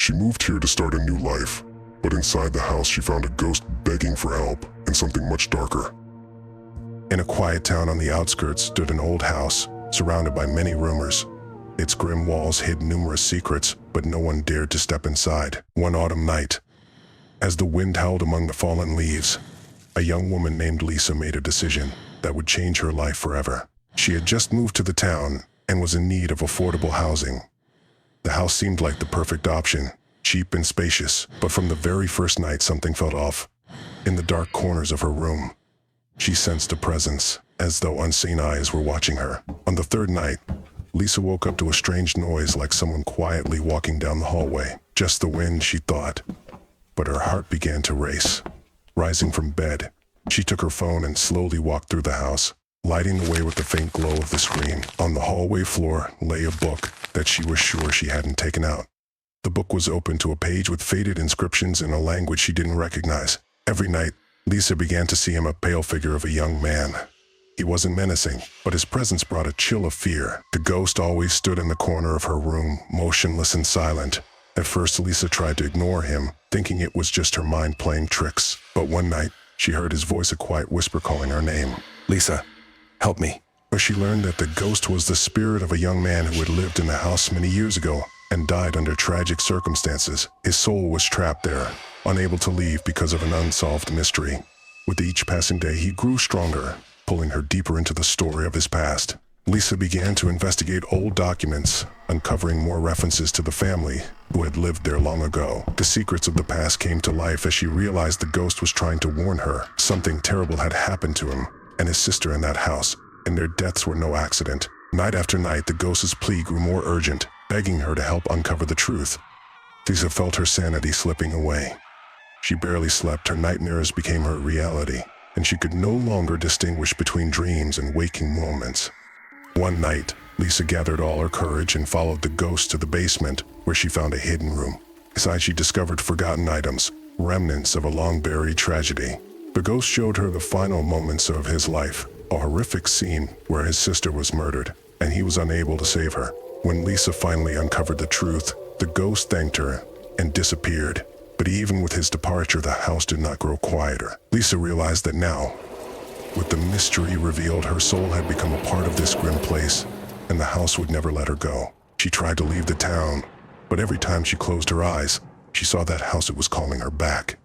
She moved here to start a new life, but inside the house she found a ghost begging for help and something much darker. In a quiet town on the outskirts stood an old house, surrounded by many rumors. Its grim walls hid numerous secrets, but no one dared to step inside. One autumn night, as the wind howled among the fallen leaves, a young woman named Lisa made a decision that would change her life forever. She had just moved to the town and was in need of affordable housing. The house seemed like the perfect option, cheap and spacious, but from the very first night something felt off. In the dark corners of her room, she sensed a presence, as though unseen eyes were watching her. On the third night, Lisa woke up to a strange noise like someone quietly walking down the hallway. Just the wind, she thought, but her heart began to race. Rising from bed, she took her phone and slowly walked through the house, lighting the way with the faint glow of the screen. On the hallway floor lay a book that she was sure she hadn't taken out. The book was open to a page with faded inscriptions in a language she didn't recognize. Every night, Lisa began to see him, a pale figure of a young man. He wasn't menacing, but his presence brought a chill of fear. The ghost always stood in the corner of her room, motionless and silent. At first, Lisa tried to ignore him, thinking it was just her mind playing tricks. But one night, she heard his voice, a quiet whisper calling her name. "Lisa, help me." But she learned that the ghost was the spirit of a young man who had lived in the house many years ago and died under tragic circumstances. His soul was trapped there, unable to leave because of an unsolved mystery. With each passing day, he grew stronger, pulling her deeper into the story of his past. Lisa began to investigate old documents, uncovering more references to the family who had lived there long ago. The secrets of the past came to life as she realized the ghost was trying to warn her. Something terrible had happened to him and his sister in that house, and their deaths were no accident. Night after night, the ghost's plea grew more urgent, begging her to help uncover the truth. Lisa felt her sanity slipping away. She barely slept, her nightmares became her reality, and she could no longer distinguish between dreams and waking moments. One night, Lisa gathered all her courage and followed the ghost to the basement, where she found a hidden room. Inside, she discovered forgotten items, remnants of a long-buried tragedy. The ghost showed her the final moments of his life, a horrific scene where his sister was murdered, and he was unable to save her. When Lisa finally uncovered the truth, the ghost thanked her and disappeared. But even with his departure, the house did not grow quieter. Lisa realized that now, with the mystery revealed, her soul had become a part of this grim place, and the house would never let her go. She tried to leave the town, but every time she closed her eyes, she saw that house. It was calling her back.